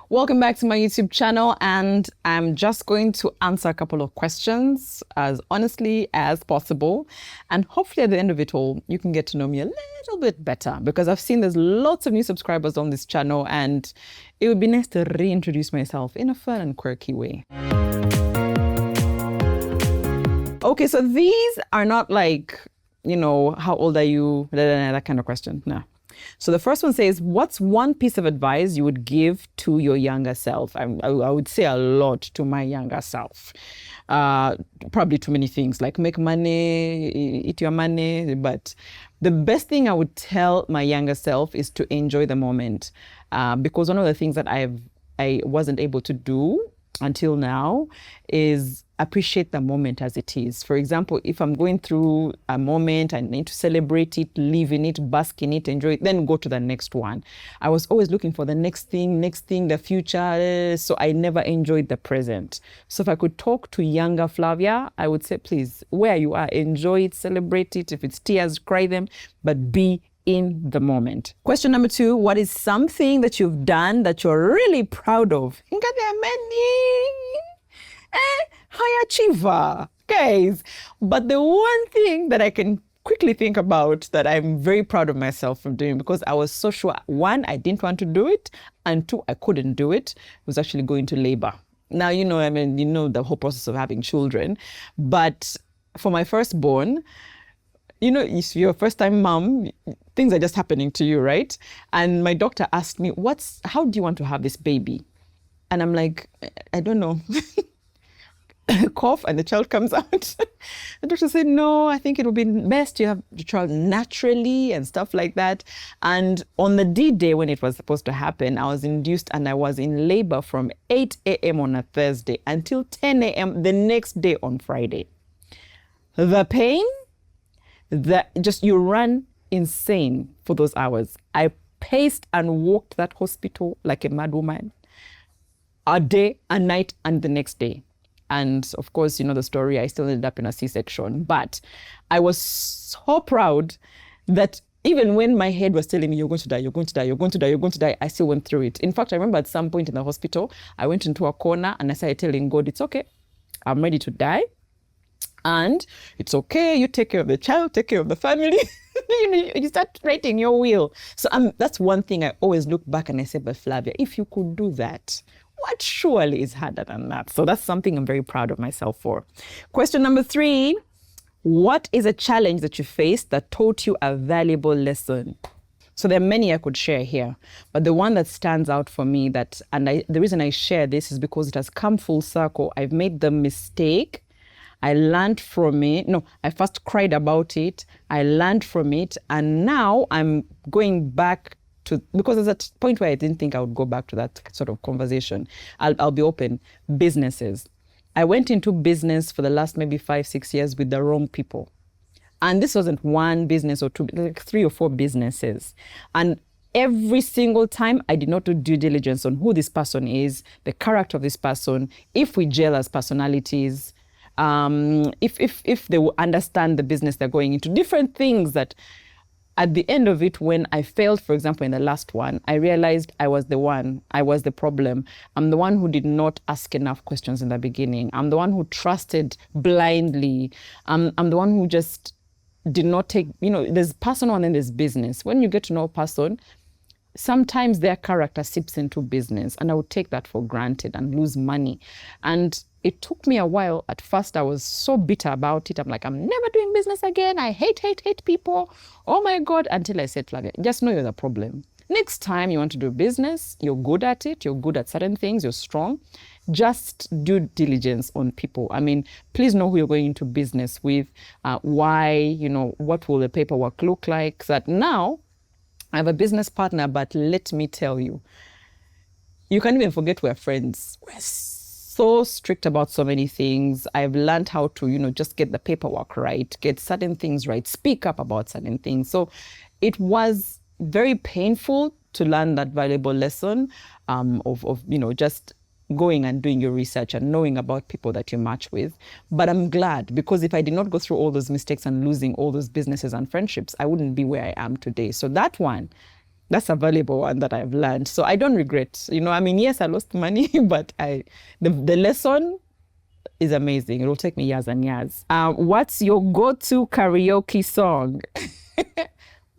Welcome back to my YouTube channel, and I'm just going to answer a couple of questions as honestly as possible. And hopefully at the end of it all, you can get to know me a little bit better, because I've seen there's lots of new subscribers on this channel, and it would be nice to reintroduce myself in a fun and quirky way. Okay, so these are not like, how old are you? That kind of question. No. So the first one says, what's one piece of advice you would give to your younger self? I would say a lot to my younger self. Probably too many things, like make money, eat your money. But the best thing I would tell my younger self is to enjoy the moment. Because one of the things that I wasn't able to do until now is appreciate the moment as it is. For example, if I'm going through a moment, I need to celebrate it, live in it, bask in it, enjoy it, then go to the next one. I was always looking for the next thing, the future, so I never enjoyed the present. So if I could talk to younger Flavia, I would say, please, where you are, enjoy it, celebrate it. If it's tears, cry them, but be in the moment. Question number 2, what is something that you've done that you're really proud of? High achiever, guys. But the one thing that I can quickly think about that I'm very proud of myself from doing, because I was so sure, 1, I didn't want to do it, and 2, I couldn't do it, was actually going to labor. Now, the whole process of having children. But for my firstborn, if you're a first-time mom, things are just happening to you, right? And my doctor asked me, how do you want to have this baby? And I'm like, I don't know. Cough and the child comes out. The doctor said, no, I think it would be best you have the child naturally and stuff like that. And on the D-Day when it was supposed to happen, I was induced and I was in labor from 8 a.m. on a Thursday until 10 a.m. the next day on Friday. The pain, you run insane for those hours. I paced and walked that hospital like a mad woman, a day, a night, and the next day. And of course, the story, I still ended up in a C-section. But I was so proud that even when my head was telling me, you're going to die, you're going to die, you're going to die, you're going to die, I still went through it. In fact, I remember at some point in the hospital, I went into a corner and I started telling God, it's okay, I'm ready to die. And it's okay, you take care of the child, take care of the family. You start writing your will. So that's one thing I always look back and I say, but Flavia, if you could do that, what surely is harder than that? So that's something I'm very proud of myself for. Question number 3, what is a challenge that you faced that taught you a valuable lesson? So there are many I could share here, but the one that stands out for me the reason I share this is because it has come full circle. I've made the mistake. I learned from it. No, I first cried about it. I learned from it. And now I'm going back because there's a point where I didn't think I would go back to that sort of conversation. I'll be open. Businesses. I went into business for the last maybe 5-6 years with the wrong people. And this wasn't one business or 2, like 3 or 4 businesses. And every single time I did not do due diligence on who this person is, the character of this person, if we gel as personalities, if they will understand the business they're going into, different things that at the end of it, when I failed, for example, in the last one, I realized I was the problem. I'm the one who did not ask enough questions in the beginning. I'm the one who trusted blindly. I'm the one who just did not take, there's personal and then there's business. When you get to know a person, sometimes their character seeps into business, and I would take that for granted and lose money. And it took me a while. At first, I was so bitter about it. I'm like, I'm never doing business again. I hate people. Oh my God. Until I said, Flavia, just know you're the problem. Next time you want to do business, you're good at it. You're good at certain things. You're strong. Just do diligence on people. I mean, please know who you're going into business with. Why, what will the paperwork look like? So that now I have a business partner, but let me tell you, you can't even forget we're friends. We're so strict about so many things. I've learned how to, just get the paperwork right, get certain things right, speak up about certain things. So it was very painful to learn that valuable lesson of just going and doing your research and knowing about people that you match with. But I'm glad, because if I did not go through all those mistakes and losing all those businesses and friendships, I wouldn't be where I am today. So that one That's a valuable one that I've learned. So I don't regret. I mean, yes, I lost money, but the lesson is amazing. It will take me years and years. What's your go-to karaoke song?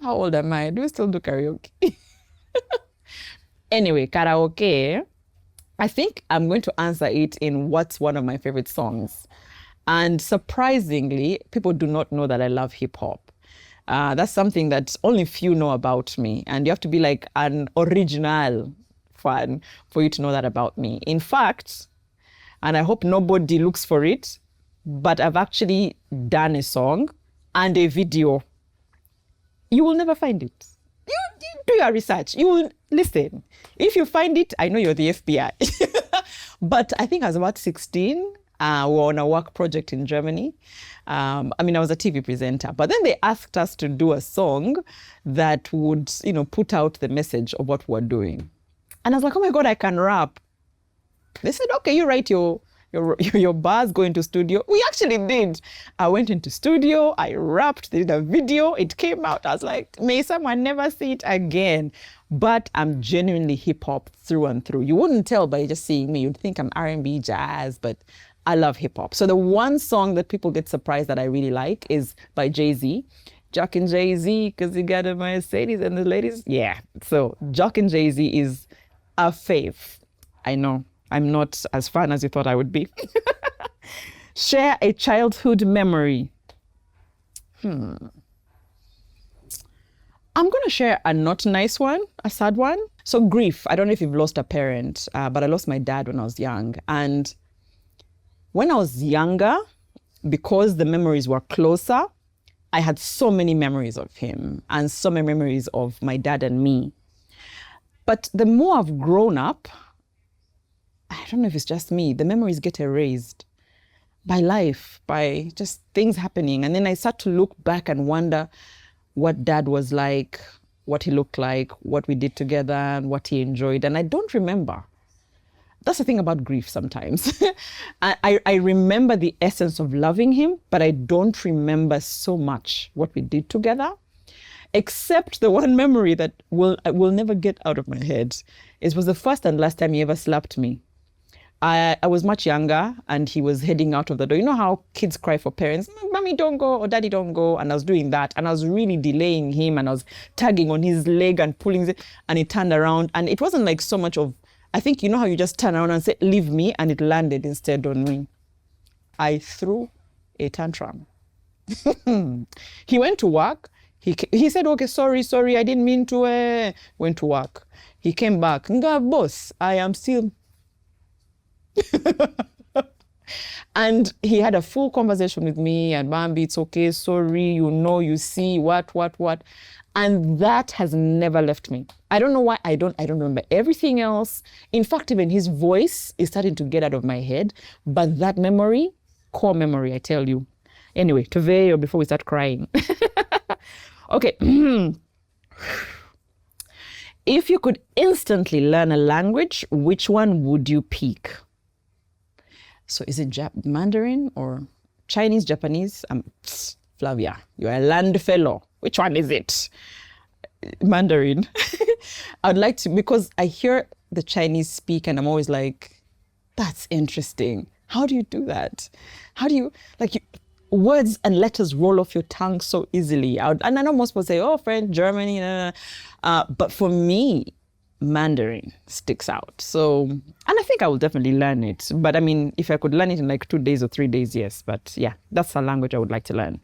How old am I? Do we still do karaoke? Anyway, karaoke, I think I'm going to answer it in what's one of my favorite songs. And surprisingly, people do not know that I love hip hop. That's something that only few know about me. And you have to be like an original fan for you to know that about me. In fact, and I hope nobody looks for it, but I've actually done a song and a video. You will never find it. You do your research. You will listen. If you find it, I know you're the FBI. But I think I was about 16. We were on a work project in Germany. I was a TV presenter. But then they asked us to do a song that would, put out the message of what we're doing. And I was like, oh my God, I can rap. They said, okay, you write your bars, go into studio. We actually did. I went into studio, I rapped, did a video, it came out. I was like, may someone never see it again. But I'm genuinely hip hop through and through. You wouldn't tell by just seeing me. You'd think I'm R&B, jazz, but I love hip hop. So the one song that people get surprised that I really like is by Jay-Z. Jock and Jay-Z, because he got a Mercedes and the ladies. Yeah. So Jock and Jay-Z is a fave. I know. I'm not as fun as you thought I would be. Share a childhood memory. I'm going to share a not nice one, a sad one. So grief. I don't know if you've lost a parent, but I lost my dad when I was young. And when I was younger, because the memories were closer, I had so many memories of him and so many memories of my dad and me. But the more I've grown up, I don't know if it's just me, the memories get erased by life, by just things happening. And then I start to look back and wonder what dad was like, what he looked like, what we did together, and what he enjoyed. And I don't remember. That's the thing about grief sometimes. I remember the essence of loving him, but I don't remember so much what we did together, except the one memory that I will never get out of my head. It was the first and last time he ever slapped me. I was much younger and he was heading out of the door. You know how kids cry for parents, mommy don't go or daddy don't go. And I was doing that and I was really delaying him and I was tugging on his leg and pulling it and he turned around. And it wasn't like so much of, I think you know how you just turn around and say, leave me, and it landed instead on me. I threw a tantrum. He went to work. He said, okay, sorry, I didn't mean to. Went to work. He came back. Nga boss, I am still. And he had a full conversation with me and Bambi, it's okay, sorry, you see, what. And that has never left me. I don't know why I don't remember everything else. In fact, even his voice is starting to get out of my head. But that memory, core memory, I tell you. Anyway, Tove, before we start crying. Okay. If you could instantly learn a language, which one would you pick? So is it Mandarin or Chinese, Japanese? Flavia, you're a land fellow. Which one is it? Mandarin. I'd like to, because I hear the Chinese speak and I'm always like, that's interesting. How do you do that? How do you, words and letters roll off your tongue so easily. And I know most people say, oh, French, Germany, but for me, Mandarin sticks out. So, and I think I will definitely learn it. But I mean, if I could learn it in like 2 days or 3 days, yes. But yeah, that's a language I would like to learn.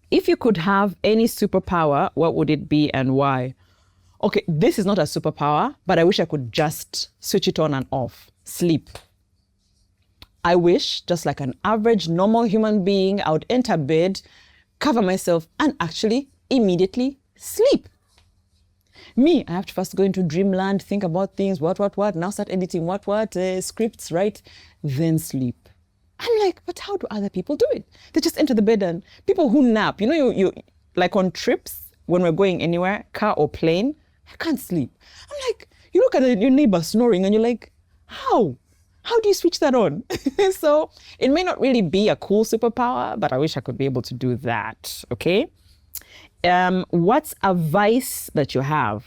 If you could have any superpower, what would it be and why? Okay, this is not a superpower, but I wish I could just switch it on and off. Sleep. I wish, just like an average, normal human being, I would enter bed, cover myself, and actually immediately sleep. Me, I have to first go into dreamland, think about things, what, now start editing what, scripts, right? Then sleep. I'm like, but how do other people do it? They just enter the bed and people who nap, you like on trips, when we're going anywhere, car or plane, I can't sleep. I'm like, you look at your neighbor snoring and you're like, how? How do you switch that on? So it may not really be a cool superpower, but I wish I could be able to do that, okay? What's a vice that you have?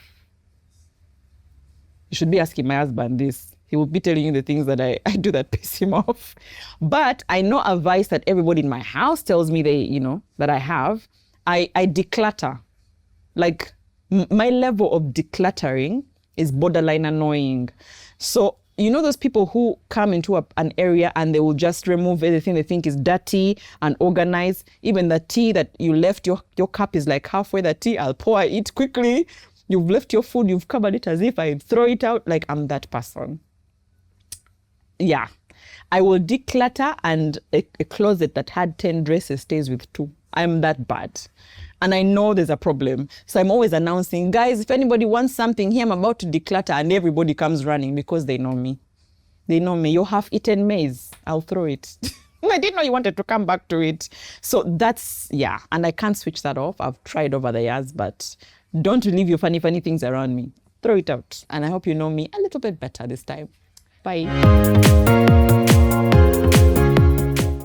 You should be asking my husband this. He will be telling you the things that I do that piss him off. But I know a vice that everybody in my house tells me that I have. I declutter. Like my level of decluttering is borderline annoying. So, those people who come into an area and they will just remove everything they think is dirty and organize. Even the tea that you left, your cup is like halfway the tea. I'll pour it quickly. You've left your food, you've covered it as if I throw it out. Like, I'm that person. Yeah. I will declutter, and a closet that had 10 dresses stays with 2. I'm that bad. And I know there's a problem. So I'm always announcing, guys, if anybody wants something here, I'm about to declutter, and everybody comes running because they know me. They know me. You have eaten maize. I'll throw it. I didn't know you wanted to come back to it. So that's, and I can't switch that off. I've tried over the years, but don't leave your funny things around me. Throw it out. And I hope you know me a little bit better this time. Bye.